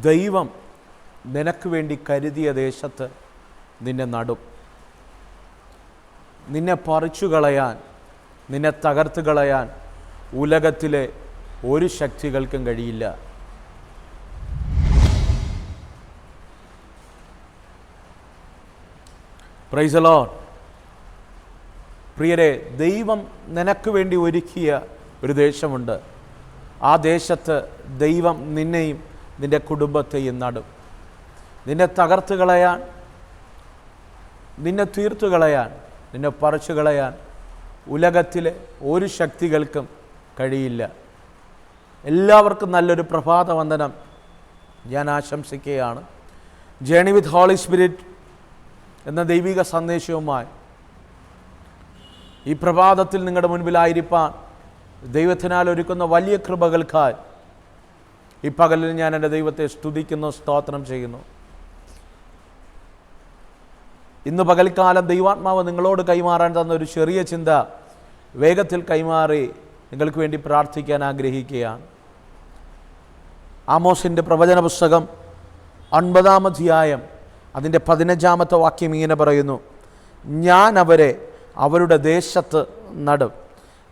ദൈവം നിനക്ക് വേണ്ടി കരുതിയ ദേശത്ത് നിന്നെ നടും. നിന്നെ പറിച്ചു കളയാൻ, നിന്നെ തകർത്ത് കളയാൻ ഉലകത്തിലെ ഒരു ശക്തികൾക്കും കഴിയില്ല. Praise the Lord. പ്രിയരെ, ദൈവം നിനക്ക് വേണ്ടി ഒരുക്കിയ ഒരു ദേശമുണ്ട്. ആ ദേശത്ത് ദൈവം നിന്നെയും നിൻ്റെ കുടുംബത്തെയും നടും. നിന്നെ തകർത്ത് കളയാൻ, നിന്നെ തീർത്തു കളയാൻ, നിന്നെ പറിച്ചു കളയാൻ ഉലകത്തിലെ ഒരു ശക്തികൾക്കും കഴിയില്ല. എല്ലാവർക്കും നല്ലൊരു പ്രഭാതവന്ദനം ഞാൻ ആശംസിക്കുകയാണ്. ജേണി വിത്ത് ഹോളി സ്പിരിറ്റ് എന്ന ദൈവിക സന്ദേശവുമായി ഈ പ്രഭാതത്തിൽ നിങ്ങളുടെ മുൻപിലായിരിക്കാൻ ദൈവത്തിനാൽ ഒരുക്കുന്ന വലിയ കൃപകൾക്കായി ഈ പകലിൽ ഞാൻ എൻ്റെ ദൈവത്തെ സ്തുതിക്കുന്നു, സ്തോത്രം ചെയ്യുന്നു. ഇന്ന് പകൽക്കാലം ദൈവാത്മാവ് നിങ്ങളോട് കൈമാറാൻ തന്ന ഒരു ചെറിയ ചിന്ത വേഗത്തിൽ കൈമാറി നിങ്ങൾക്ക് വേണ്ടി പ്രാർത്ഥിക്കാൻ ആഗ്രഹിക്കുകയാണ്. ആമോസിൻ്റെ പ്രവചന പുസ്തകം 9-ാം അധ്യായം അതിൻ്റെ 15-ാമത്തെ വാക്യം ഇങ്ങനെ പറയുന്നു: ഞാൻ അവരെ അവരുടെ ദേശത്ത് നടും,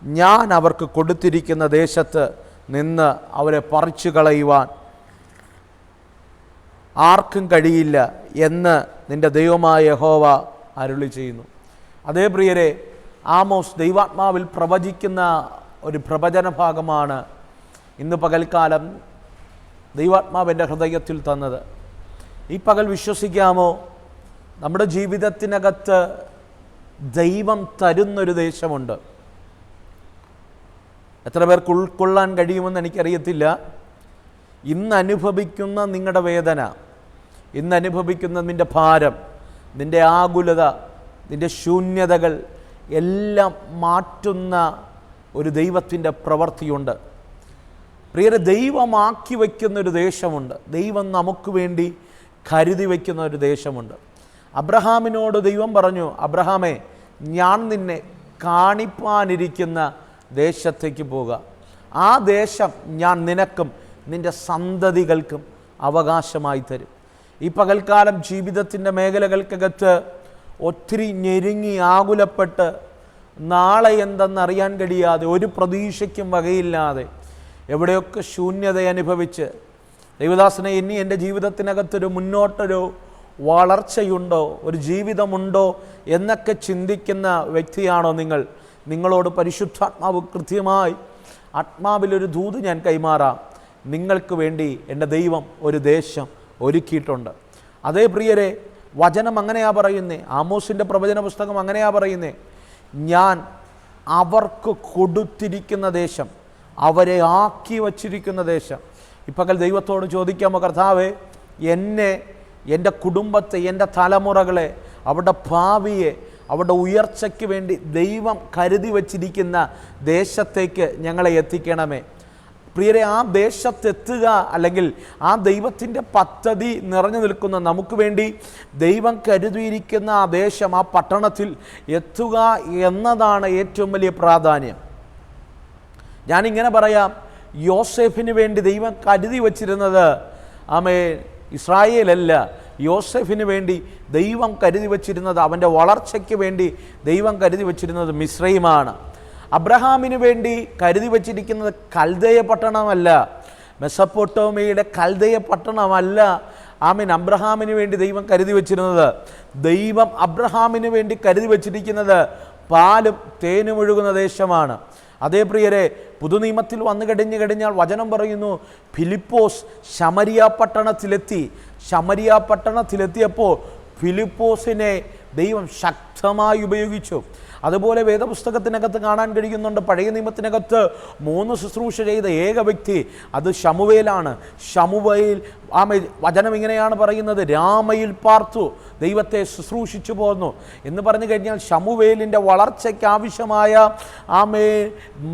ഞാൻ അവർക്ക് കൊടുത്തിരിക്കുന്ന ദേശത്ത് നിന്ന് അവരെ പറിച്ചു കളയുവാൻ ആർക്കും കഴിയില്ല എന്ന് നിൻ്റെ ദൈവമായ യഹോവ അരുളി ചെയ്യുന്നു. അതേ പ്രിയരെ, ആമോസ് ദൈവാത്മാവിൽ പ്രവചിക്കുന്ന ഒരു പ്രവചന ഭാഗമാണ് ഇന്ന് പകൽക്കാലം ദൈവാത്മാവ് എൻ്റെ ഹൃദയത്തിൽ തന്നത്. ഈ പകൽ വിശ്വസിക്കാമോ, നമ്മുടെ ജീവിതത്തിനകത്ത് ദൈവം തരുന്നൊരു ദേശമുണ്ട്. എത്ര പേർക്ക് ഉൾക്കൊള്ളാൻ കഴിയുമെന്ന് എനിക്കറിയത്തില്ല. ഇന്ന് അനുഭവിക്കുന്ന നിങ്ങളുടെ വേദന, ഇന്ന് അനുഭവിക്കുന്ന നിൻ്റെ ഭാരം, നിൻ്റെ ആകുലത, നിൻ്റെ ശൂന്യതകൾ എല്ലാം മാറ്റുന്ന ഒരു ദൈവത്തിൻ്റെ പ്രവൃത്തിയുണ്ട്. പ്രിയരെ, ദൈവമാക്കി വയ്ക്കുന്നൊരു ദേശമുണ്ട്. ദൈവം നമുക്ക് വേണ്ടി കരുതി വയ്ക്കുന്ന ഒരു ദേശമുണ്ട്. അബ്രഹാമിനോട് ദൈവം പറഞ്ഞു, അബ്രഹാമേ, ഞാൻ നിന്നെ കാണിപ്പാനിരിക്കുന്ന ദേശത്തേക്ക് പോകുക. ആ ദേശം ഞാൻ നിനക്കും നിൻ്റെ സന്തതികൾക്കും അവകാശമായി തരും. ഈ പകൽക്കാലം ജീവിതത്തിൻ്റെ മേഖലകൾക്കകത്ത് ഒത്തിരി ഞെരുങ്ങി ആകുലപ്പെട്ട് നാളെ എന്തെന്നറിയാൻ കഴിയാതെ, ഒരു പ്രതീക്ഷയ്ക്കും വകയില്ലാതെ, എവിടെയൊക്കെ ശൂന്യത അനുഭവിച്ച്, ദൈവദാസനെ, ഇനി എൻ്റെ ജീവിതത്തിനകത്തൊരു മുന്നോട്ടൊരു വളർച്ചയുണ്ടോ, ഒരു ജീവിതമുണ്ടോ എന്നൊക്കെ ചിന്തിക്കുന്ന വ്യക്തിയാണോ നിങ്ങൾ? നിങ്ങളോട് പരിശുദ്ധാത്മാവ് കൃത്യമായി ആത്മാവിലൊരു ദൂത് ഞാൻ കൈമാറാം. നിങ്ങൾക്ക് വേണ്ടി എൻ്റെ ദൈവം ഒരു ദേശം ഒരുക്കിയിട്ടുണ്ട്. അതേ പ്രിയരെ, വചനം അങ്ങനെയാ പറയുന്നേ. ആമോസിൻ്റെ പ്രവചന പുസ്തകം അങ്ങനെയാ പറയുന്നേ: ഞാൻ അവർക്ക് കൊടുത്തിരിക്കുന്ന ദേശം, അവരെ ആക്കി വച്ചിരിക്കുന്ന ദേശം. ഇപ്പകൽ ദൈവത്തോട് ചോദിക്കാമോ, കർത്താവേ, എന്നെ, എൻ്റെ കുടുംബത്തെ, എൻ്റെ തലമുറകളെ, അവരുടെ ഭാവിയെ, അവരുടെ ഉയർച്ചയ്ക്ക് വേണ്ടി ദൈവം കരുതി വച്ചിരിക്കുന്ന ദേശത്തേക്ക് ഞങ്ങളെ എത്തിക്കണമേ. പ്രിയരെ, ആ ദേശത്തെത്തുക, അല്ലെങ്കിൽ ആ ദൈവത്തിൻ്റെ പദ്ധതി നിറഞ്ഞു നിൽക്കുന്ന, നമുക്ക് വേണ്ടി ദൈവം കരുതിയിരിക്കുന്ന ആ ദേശം, ആ പട്ടണത്തിൽ എത്തുക എന്നതാണ് ഏറ്റവും വലിയ പ്രാധാന്യം. ഞാനിങ്ങനെ പറയാം, യോസേഫിന് വേണ്ടി ദൈവം കരുതി വച്ചിരുന്നത് ഇസ്രായേലല്ല. യോസേഫിന് വേണ്ടി ദൈവം കരുതി വച്ചിരുന്നത്, അവൻ്റെ വളർച്ചയ്ക്ക് വേണ്ടി ദൈവം കരുതി വച്ചിരുന്നത് മിസ്രൈമാണ്. അബ്രഹാമിന് വേണ്ടി കരുതി വച്ചിരിക്കുന്നത് കൽദയ പട്ടണമല്ല, മെസപ്പൊട്ടോമിയയുടെ കൽദയ പട്ടണമല്ല. അബ്രഹാമിന് വേണ്ടി ദൈവം കരുതി വച്ചിരുന്നത്, ദൈവം അബ്രഹാമിന് വേണ്ടി കരുതി വച്ചിരിക്കുന്നത് പാലും തേനും ഒഴുകുന്ന ദേശമാണ്. അതേ പ്രിയരെ, പുതുനിയമത്തിൽ വന്നു കഴിഞ്ഞാൽ വചനം പറയുന്നു, ഫിലിപ്പോസ് ശമരിയ പട്ടണത്തിലെത്തി. ശമരിയ പട്ടണത്തിലെത്തിയപ്പോൾ ഫിലിപ്പോസിനെ ദൈവം ശക്തമായി ഉപയോഗിച്ചു. അതുപോലെ വേദപുസ്തകത്തിനകത്ത് കാണാൻ കഴിയുന്നുണ്ട്, പഴയ നിയമത്തിനകത്ത് 3 ശുശ്രൂഷ ചെയ്ത ഏക വ്യക്തി അത് ശമൂവേലാണ്. ശമൂവേൽ വചനം ഇങ്ങനെയാണ് പറയുന്നത്: രാമയിൽ പാർത്തു, ദൈവത്തെ ശുശ്രൂഷിച്ചു പോന്നു എന്ന് പറഞ്ഞു കഴിഞ്ഞാൽ ശമൂവേലിൻ്റെ വളർച്ചയ്ക്ക് ആവശ്യമായ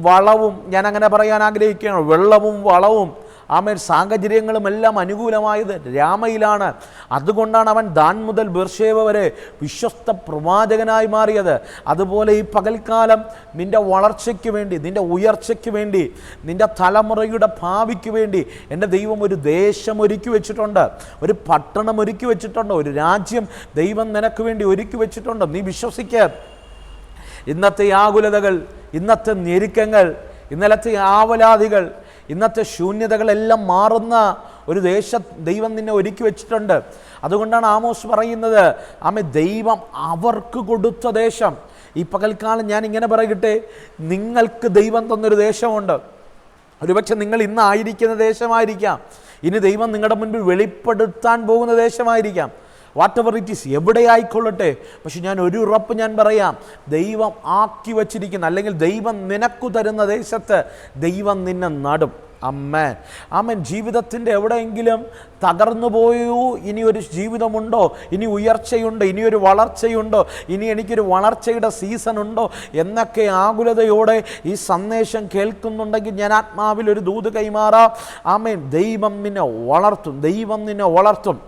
വളവും, ഞാൻ അങ്ങനെ പറയാൻ ആഗ്രഹിക്കുകയാണ്, വെള്ളവും വളവും ആമേൻ സാഹചര്യങ്ങളും എല്ലാം അനുകൂലമായത് രാമയിലാണ്. അതുകൊണ്ടാണ് അവൻ ദാൻ മുതൽ ബേർശേബ വരെ വിശ്വസ്ത പ്രവാചകനായി മാറിയത്. അതുപോലെ ഈ പകൽക്കാലം നിൻ്റെ വളർച്ചയ്ക്ക് വേണ്ടി, നിൻ്റെ ഉയർച്ചയ്ക്ക് വേണ്ടി, നിൻ്റെ തലമുറയുടെ ഭാവിക്ക് വേണ്ടി എൻ്റെ ദൈവം ഒരു ദേശം ഒരുക്കി വെച്ചിട്ടുണ്ട്, ഒരു പട്ടണം ഒരുക്കി വെച്ചിട്ടുണ്ട്, ഒരു രാജ്യം ദൈവം നിനക്ക് വേണ്ടി ഒരുക്കി വെച്ചിട്ടുണ്ട്. നീ വിശ്വസിക്കുക. ഇന്നത്തെ ആകുലതകൾ, ഇന്നത്തെ ഞെരുക്കങ്ങൾ, ഇന്നലത്തെ ആവലാതികൾ, ഇന്നത്തെ ശൂന്യതകളെല്ലാം മാറുന്ന ഒരു ദൈവം നിന്നെ ഒരുക്കി വെച്ചിട്ടുണ്ട്. അതുകൊണ്ടാണ് ആമോസ് പറയുന്നത്, ദൈവം അവർക്ക് കൊടുത്ത ദേശം. ഈ പകൽക്കാലം ഞാൻ ഇങ്ങനെ പറയട്ടെ, നിങ്ങൾക്ക് ദൈവം തന്നൊരു ദേശമുണ്ട്. ഒരുപക്ഷെ നിങ്ങൾ ഇന്ന് ആയിരിക്കുന്ന ദേശമായിരിക്കാം, ഇനി ദൈവം നിങ്ങളുടെ മുൻപിൽ വെളിപ്പെടുത്താൻ പോകുന്ന ദേശമായിരിക്കാം. വാട്ട് എവർ ഇറ്റ് ഈസ്, എവിടെ ആയിക്കൊള്ളട്ടെ. പക്ഷെ ഞാൻ ഒരു ഉറപ്പ് ഞാൻ പറയാം, ദൈവം ആക്കി വച്ചിരിക്കുന്ന, അല്ലെങ്കിൽ ദൈവം നിനക്കു തരുന്ന ദേശത്ത് ദൈവം നിന്നെ നടും. അമ്മേൻ ആമേൻ. ജീവിതത്തിൻ്റെ എവിടെയെങ്കിലും തകർന്നു പോയൂ, ഇനിയൊരു ജീവിതമുണ്ടോ, ഇനി ഉയർച്ചയുണ്ടോ, ഇനിയൊരു വളർച്ചയുണ്ടോ, ഇനി എനിക്കൊരു വളർച്ചയുടെ സീസൺ ഉണ്ടോ എന്നൊക്കെ ആകുലതയോടെ ഈ സന്ദേശം കേൾക്കുന്നുണ്ടെങ്കിൽ ഞാൻ ആത്മാവിൽ ഒരു ദൂത് കൈമാറാം. ആമേൻ. ദൈവം നിന്നെ വളർത്തും, ദൈവം നിന്നെ വളർത്തും.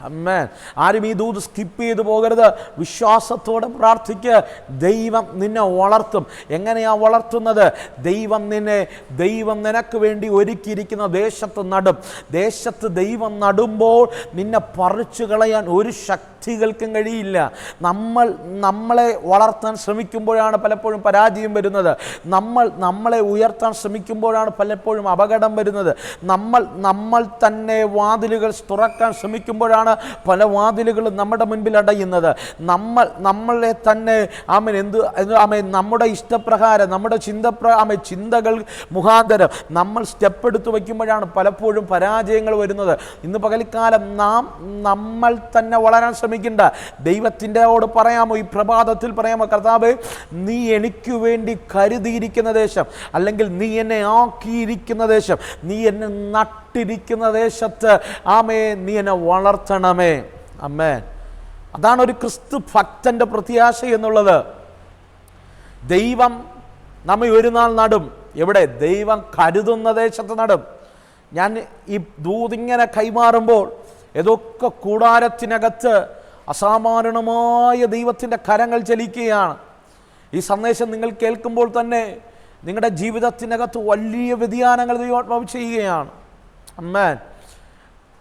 അമ്മേൻ. ആരും ഈ ദൂത് സ്കിപ്പ് ചെയ്തു പോകരുത്. വിശ്വാസത്തോടെ പ്രാർത്ഥിക്കുക. ദൈവം നിന്നെ വളർത്തും. എങ്ങനെയാണ് വളർത്തുന്നത്? ദൈവം നിനക്ക് വേണ്ടി ഒരുക്കിയിരിക്കുന്ന ദേശത്ത് നടും. ദേശത്ത് ദൈവം നടുമ്പോൾ നിന്നെ പറിച്ചു കളയാൻ ഒരു ശക്തികൾക്കും കഴിയില്ല. നമ്മളെ വളർത്താൻ ശ്രമിക്കുമ്പോഴാണ് പലപ്പോഴും പരാജയം വരുന്നത്. നമ്മളെ ഉയർത്താൻ ശ്രമിക്കുമ്പോഴാണ് പലപ്പോഴും അപകടം വരുന്നത്. നമ്മൾ തന്നെ വാതിലുകൾ തുറക്കാൻ ശ്രമിക്കുമ്പോഴാണ് പല വാതിലുകളും നമ്മുടെ മുൻപിൽ അടയുന്നത്. നമ്മളെ തന്നെ നമ്മുടെ ഇഷ്ടപ്രകാരം, നമ്മുടെ ചിന്തകൾ മുഖാന്തരം നമ്മൾ സ്റ്റെപ്പ് എടുത്തു വയ്ക്കുമ്പോഴാണ് പലപ്പോഴും പരാജയങ്ങൾ വരുന്നത്. ഇന്ന് പകൽക്കാലം നമ്മൾ തന്നെ വളരാൻ ശ്രമിക്കേണ്ട. ദൈവത്തിൻ്റെയോട് പറയാമോ, ഈ പ്രഭാതത്തിൽ പറയാമോ, കർത്താവേ, നീ എനിക്ക് വേണ്ടി കരുതിയിരിക്കുന്ന ദേശം, അല്ലെങ്കിൽ നീ എന്നെ ആക്കിയിരിക്കുന്ന ദേശം, നീ എന്നെ നട്ടിരിക്കുന്ന ദേശത്ത് നീ എന്നെ വളർത്തണമേ. അമ്മേൻ. അതാണ് ഒരു ക്രിസ്തു ഭക്തന്റെ പ്രത്യാശ എന്നുള്ളത്. ദൈവം നമ്മെ ഒരു നാൾ നടും. എവിടെ? ദൈവം കരുതുന്ന ദേശത്ത് നടും. ഞാൻ ഈ ദൂതിങ്ങനെ കൈമാറുമ്പോൾ ഏതൊക്കെ കൂടാരത്തിനകത്ത് അസാമാന്യമായ ദൈവത്തിൻ്റെ കരങ്ങൾ ചലിക്കുകയാണ്. ഈ സന്ദേശം നിങ്ങൾ കേൾക്കുമ്പോൾ തന്നെ നിങ്ങളുടെ ജീവിതത്തിനകത്ത് വലിയ വ്യതിയാനങ്ങൾ ദൈവം ചെയ്യുകയാണ്. അമ്മേൻ.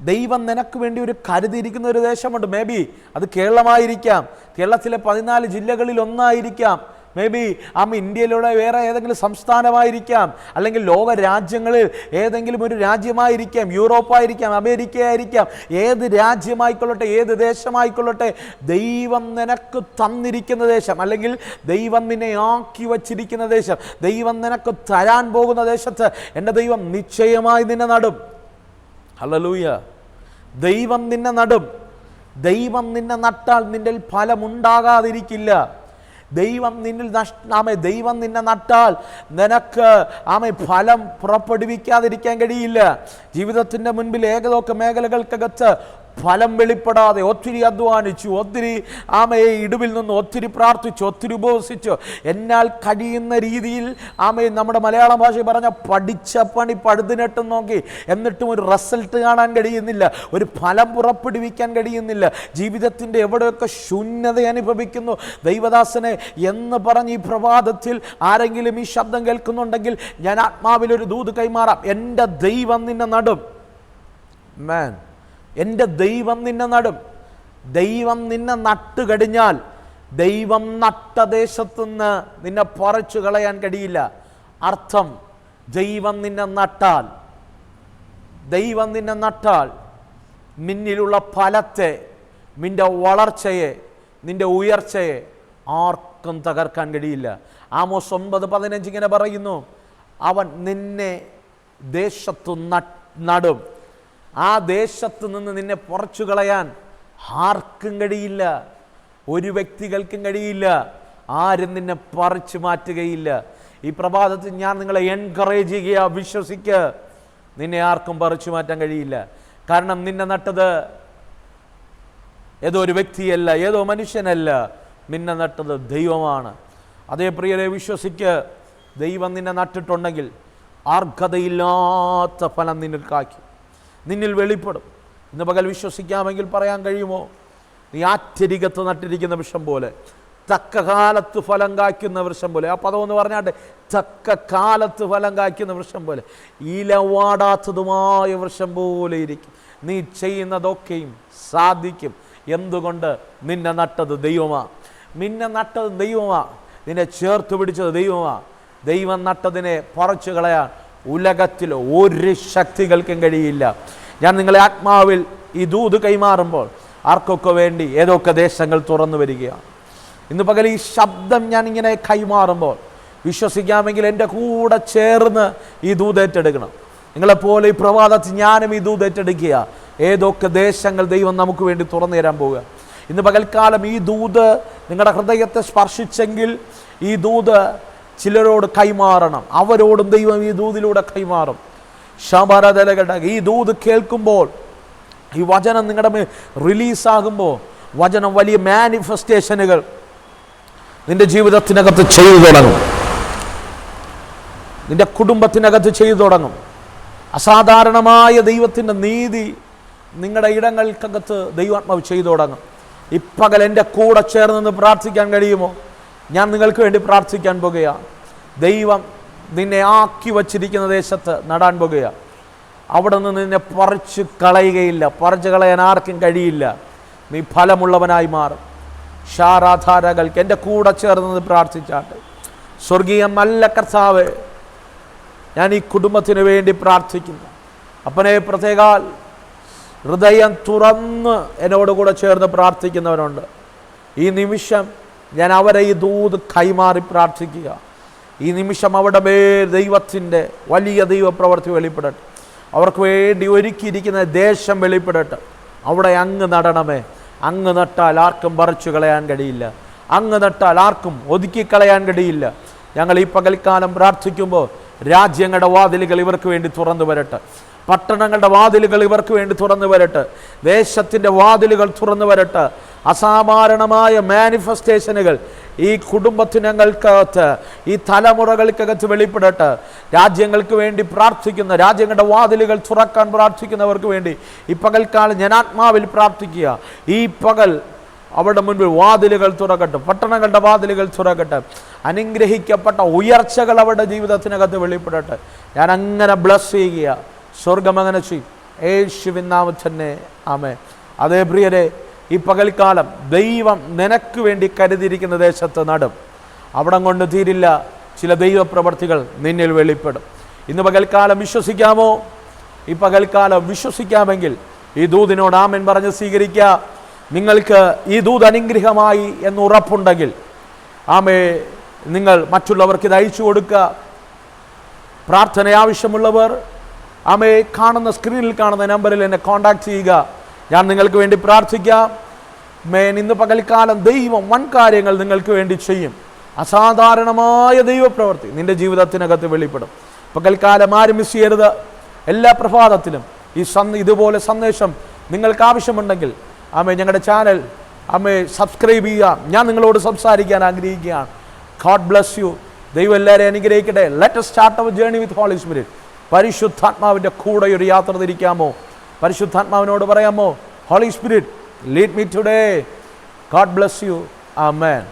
ദൈവം നിനക്ക് വേണ്ടി ഒരു കരുതിയിരിക്കുന്ന ഒരു ദേശമുണ്ട്. മേ ബി അത് കേരളമായിരിക്കാം, കേരളത്തിലെ 14 ജില്ലകളിൽ ഒന്നായിരിക്കാം, മേ ബി ഇന്ത്യയിലൂടെ വേറെ ഏതെങ്കിലും സംസ്ഥാനമായിരിക്കാം, അല്ലെങ്കിൽ ലോക രാജ്യങ്ങളിൽ ഏതെങ്കിലും ഒരു രാജ്യമായിരിക്കാം, യൂറോപ്പായിരിക്കാം, അമേരിക്ക ആയിരിക്കാം. ഏത് രാജ്യമായിക്കൊള്ളട്ടെ, ഏത് ദേശമായിക്കൊള്ളട്ടെ, ദൈവം നിനക്ക് തന്നിരിക്കുന്ന ദേശം, അല്ലെങ്കിൽ ദൈവം നിന്നെ ആക്കി വച്ചിരിക്കുന്ന ദേശം, ദൈവം നിനക്ക് തരാൻ പോകുന്ന ദേശത്ത് എൻ്റെ ദൈവം നിശ്ചയമായി നിന്നെ നടും. ഹല്ലേലൂയ. ദൈവം നിന്നെ നടും. ദൈവം നിന്നെ നട്ടാൽ നിന്റെ ഫലമുണ്ടാകാതിരിക്കില്ല. ദൈവം നിന്നെ നട്ടാൽ നിനക്ക് ഫലം പുറപ്പെടുവിക്കാതിരിക്കാൻ കഴിയില്ല. ജീവിതത്തിൻ്റെ മുൻപിൽ ഏകദേശ മേഖലകൾക്കകത്ത് ഫലം വെളിപ്പെടാതെ ഒത്തിരി അധ്വാനിച്ചു, ഒത്തിരി ഇടിവിൽ നിന്ന് ഒത്തിരി പ്രാർത്ഥിച്ചു, ഒത്തിരി ഉപവസിച്ചു, എന്നാൽ കഴിയുന്ന രീതിയിൽ നമ്മുടെ മലയാള ഭാഷ പറഞ്ഞ പഠിച്ച പണി പഴുതിനെട്ടും നോക്കി, എന്നിട്ടും ഒരു റിസൾട്ട് കാണാൻ കഴിയുന്നില്ല, ഒരു ഫലം പുറപ്പെടുവിക്കാൻ കഴിയുന്നില്ല. ജീവിതത്തിൻ്റെ എവിടെയൊക്കെ ശൂന്യത അനുഭവിക്കുന്നു ദൈവദാസനെ എന്ന് പറഞ്ഞ് ഈ പ്രഭാതത്തിൽ ആരെങ്കിലും ഈ ശബ്ദം കേൾക്കുന്നുണ്ടെങ്കിൽ ഞാൻ ആത്മാവിലൊരു ദൂത് കൈമാറാം. എൻ്റെ ദൈവം നിന്നെ നടും. മാൻ, എൻ്റെ ദൈവം നിന്നെ നടും. ദൈവം നിന്നെ നട്ടു കഴിഞ്ഞാൽ ദൈവം നട്ട ദേശത്തുനിന്ന് നിന്നെ പറിച്ചു കളയാൻ കഴിയില്ല. അർത്ഥം, ദൈവം നിന്നെ നട്ടാൽ നിന്നിലുള്ള ഫലത്തെ, നിന്റെ വളർച്ചയെ, നിന്റെ ഉയർച്ചയെ ആർക്കും തകർക്കാൻ കഴിയില്ല. ആമോസ് 9:15 ഇങ്ങനെ പറയുന്നു, അവൻ നിന്നെ ദേശത്തു നടും. ആ ദേശത്ത് നിന്ന് നിന്നെ പറിച്ചു കളയാൻ ആർക്കും കഴിയില്ല, ഒരു വ്യക്തികൾക്കും കഴിയില്ല, ആരും നിന്നെ പറിച്ചു മാറ്റുകയില്ല. ഈ പ്രഭാതത്തിൽ ഞാൻ നിങ്ങളെ എൻകറേജ് ചെയ്യുക, വിശ്വസിക്കുക, നിന്നെ ആർക്കും പറിച്ചു മാറ്റാൻ കഴിയില്ല. കാരണം നിന്നെ നട്ടത് ഏതോ ഒരു വ്യക്തിയല്ല, ഏതോ മനുഷ്യനല്ല, നിന്നെ നട്ടത് ദൈവമാണ്. അതേ പ്രിയരെ, വിശ്വസിക്കുക. ദൈവം നിന്നെ നട്ടിട്ടുണ്ടെങ്കിൽ അർഹതയില്ലാത്ത ഫലം നിന്നിൽ കായ്ക്കും, നിന്നിൽ വെളിപ്പെടും. ഇന്ന് പകൽ വിശ്വസിക്കാമെങ്കിൽ പറയാൻ കഴിയുമോ? നീ ആറ്റരികത്ത് നട്ടിരിക്കുന്ന വൃക്ഷം പോലെ, തക്ക കാലത്ത് ഫലം കായ്ക്കുന്ന വൃക്ഷം പോലെ. ആ പദം ഒന്ന് പറഞ്ഞാട്ടെ, തക്ക കാലത്ത് ഫലം കായ്ക്കുന്ന വൃക്ഷം പോലെ, ഇലവാടാത്തതുമായ വൃക്ഷം പോലെ ഇരിക്കും. നീ ചെയ്യുന്നതൊക്കെയും സാധിക്കും. എന്തുകൊണ്ട്? നിന്നെ നട്ടത് ദൈവമാ, നിന്നെ നട്ടത് ദൈവമാ, നിന്നെ ചേർത്ത് പിടിച്ചത് ദൈവമാ. ദൈവം നട്ടതിനെ പറിച്ചു കളയാൻ ഉലകത്തിൽ ഒരു ശക്തികൾക്കും കഴിയില്ല. ഞാൻ നിങ്ങളെ ആത്മാവിൽ ഈ ദൂത് കൈമാറുമ്പോൾ ആർക്കൊക്കെ വേണ്ടി ഏതൊക്കെ ദേശങ്ങൾ തുറന്നു വരികയാണ്. ഇന്ന് പകൽ ഈ ശബ്ദം ഞാൻ ഇങ്ങനെ കൈമാറുമ്പോൾ വിശ്വസിക്കാമെങ്കിൽ എൻ്റെ കൂടെ ചേർന്ന് ഈ ദൂത് ഏറ്റെടുക്കണം. നിങ്ങളെപ്പോലെ ഈ പ്രഭാതത്തിൽ ഞാനും ഈ ദൂത് ഏറ്റെടുക്കുക. ഏതൊക്കെ ദേശങ്ങൾ ദൈവം നമുക്ക് വേണ്ടി തുറന്നു തരാൻ പോവുക. ഇന്ന് പകൽക്കാലം ഈ ദൂത് നിങ്ങളുടെ ഹൃദയത്തെ സ്പർശിച്ചെങ്കിൽ ഈ ദൂത് ചിലരോട് കൈമാറണം. അവരോടും ദൈവം ഈ ദൂതിലൂടെ കൈമാറും. ശബരതലകളുടെ ഈ ദൂത് കേൾക്കുമ്പോൾ, ഈ വചനം നിങ്ങളുടെ മേൽ റിലീസാകുമ്പോൾ, വചനം വലിയ മാനിഫെസ്റ്റേഷനുകൾ നിന്റെ ജീവിതത്തിനകത്ത് ചെയ്തു തുടങ്ങും, നിന്റെ കുടുംബത്തിനകത്ത് ചെയ്തു തുടങ്ങും. അസാധാരണമായ ദൈവത്തിൻ്റെ നീതി നിങ്ങളുടെ ഇടങ്ങൾക്കകത്ത് ദൈവാത്മാവ് ചെയ്തു തുടങ്ങും. ഇപ്പകൽ എൻ്റെ കൂടെ ചേർന്ന് പ്രാർത്ഥിക്കാൻ കഴിയുമോ? ഞാൻ നിങ്ങൾക്ക് വേണ്ടി പ്രാർത്ഥിക്കാൻ പോകുകയാണ്. ദൈവം നിന്നെ ആക്കി വച്ചിരിക്കുന്ന ദേശത്ത് നടാൻ പോകുകയാണ്. അവിടെ നിന്ന് നിന്നെ പറിച്ച് കളയുകയില്ല, പറിച്ച് കളയാൻ ആർക്കും കഴിയില്ല. നീ ഫലമുള്ളവനായി മാറും. ഷാരാധാരകൾക്ക് എൻ്റെ കൂടെ ചേർന്ന് പ്രാർത്ഥിച്ചാട്ടെ. സ്വർഗീയ നല്ല കർത്താവേ, ഞാൻ ഈ കുടുംബത്തിന് വേണ്ടി പ്രാർത്ഥിക്കുന്നു. അപ്പനെ പ്രത്യേകാൽ ഹൃദയം തുറന്ന് എന്നോടുകൂടെ ചേർന്ന് പ്രാർത്ഥിക്കുന്നവരുണ്ട്. ഈ നിമിഷം ഞാൻ അവരെ ഈ ദൂത് കൈമാറി പ്രാർത്ഥിക്കുക. ഈ നിമിഷം അവിടെ മേൽ ദൈവത്തിൻ്റെ വലിയ ദൈവപ്രവൃത്തി വെളിപ്പെടട്ടെ. അവർക്ക് വേണ്ടി ഒരുക്കിയിരിക്കുന്ന ദേശം വെളിപ്പെടട്ടെ. അവിടെ അങ്ങ് നടണമേ. അങ്ങ് നട്ടാൽ ആർക്കും പറിച്ചു കളയാൻ കഴിയില്ല, അങ്ങ് നട്ടാൽ ആർക്കും ഒതുക്കിക്കളയാൻ കഴിയില്ല. ഞങ്ങൾ ഈ പകൽക്കാലം പ്രാർത്ഥിക്കുമ്പോൾ രാജ്യങ്ങളുടെ വാതിലുകൾ ഇവർക്ക് വേണ്ടി തുറന്നു വരട്ടെ, പട്ടണങ്ങളുടെ വാതിലുകൾ ഇവർക്ക് വേണ്ടി തുറന്നു വരട്ടെ, ദേശത്തിൻ്റെ വാതിലുകൾ തുറന്നു വരട്ടെ. അസാധാരണമായ മാനിഫെസ്റ്റേഷനുകൾ ഈ കുടുംബത്തിനകത്ത്, ഈ തലമുറകൾക്കകത്ത് വെളിപ്പെടട്ടെ. രാജ്യങ്ങൾക്ക് വേണ്ടി പ്രാർത്ഥിക്കുന്ന, രാജ്യങ്ങളുടെ വാതിലുകൾ തുറക്കാൻ പ്രാർത്ഥിക്കുന്നവർക്ക് വേണ്ടി ഈ പകൽക്കാലം ഞാൻ ആത്മാവിൽ പ്രാർത്ഥിക്കുക. ഈ പകൽ അവരുടെ മുൻപിൽ വാതിലുകൾ തുറക്കട്ടെ, പട്ടണങ്ങളുടെ വാതിലുകൾ തുറക്കട്ടെ. അനുഗ്രഹിക്കപ്പെട്ട ഉയർച്ചകൾ അവരുടെ ജീവിതത്തിനകത്ത് വെളിപ്പെടട്ടെ. ഞാൻ അങ്ങനെ ബ്ലസ് ചെയ്യുക. സ്വർഗം അങ്ങനെ ചെയ്യും. യേശുവിൻ നാമത്തിൽ തന്നെ ആമേൻ. അതേ പ്രിയരെ, ഈ പകൽക്കാലം ദൈവം നിനക്ക് വേണ്ടി കരുതിയിരിക്കുന്ന ദേശത്ത് നടും. അവിടം കൊണ്ട് തീരില്ല, ചില ദൈവപ്രവർത്തികൾ നിന്നിൽ വെളിപ്പെടും. ഇന്ന് പകൽക്കാലം വിശ്വസിക്കാമോ? ഈ പകൽക്കാലം വിശ്വസിക്കാമെങ്കിൽ ഈ ദൂതിനോട് ആമേൻ പറഞ്ഞ് സ്വീകരിക്കുക. നിങ്ങൾക്ക് ഈ ദൂത് അനുഗ്രഹമായി എന്ന് ഉറപ്പുണ്ടെങ്കിൽ ആമേ നിങ്ങൾ മറ്റുള്ളവർക്ക് ഇത് അയച്ചു കൊടുക്കുക. പ്രാർത്ഥന ആവശ്യമുള്ളവർ ആമേ കാണുന്ന സ്ക്രീനിൽ കാണുന്ന നമ്പറിൽ എന്നെ കോൺടാക്ട് ചെയ്യുക. ഞാൻ നിങ്ങൾക്ക് വേണ്ടി പ്രാർത്ഥിക്കാം. ഇന്ന് പകൽക്കാലം ദൈവം വൻ കാര്യങ്ങൾ നിങ്ങൾക്ക് വേണ്ടി ചെയ്യും. അസാധാരണമായ ദൈവപ്രവൃത്തി നിന്റെ ജീവിതത്തിനകത്ത് വെളിപ്പെടും. പകൽക്കാലം ആരും മിസ് ചെയ്യരുത്. എല്ലാ പ്രഭാതത്തിലും ഇതുപോലെ സന്ദേശം നിങ്ങൾക്ക് ആവശ്യമുണ്ടെങ്കിൽ ഞങ്ങളുടെ ചാനൽ സബ്സ്ക്രൈബ് ചെയ്യുക. ഞാൻ നിങ്ങളോട് സംസാരിക്കാൻ ആഗ്രഹിക്കുകയാണ്. God bless U. ദൈവം എല്ലാവരെയും അനുഗ്രഹിക്കട്ടെ. Let us start our journey with Holy Spirit. പരിശുദ്ധാത്മാവിൻ്റെ കൂടെ ഒരു യാത്ര തിരിക്കാമോ? പരിശുദ്ധാത്മാവിനോട് പറയാമോ, holy spirit lead me today. God bless you. Amen.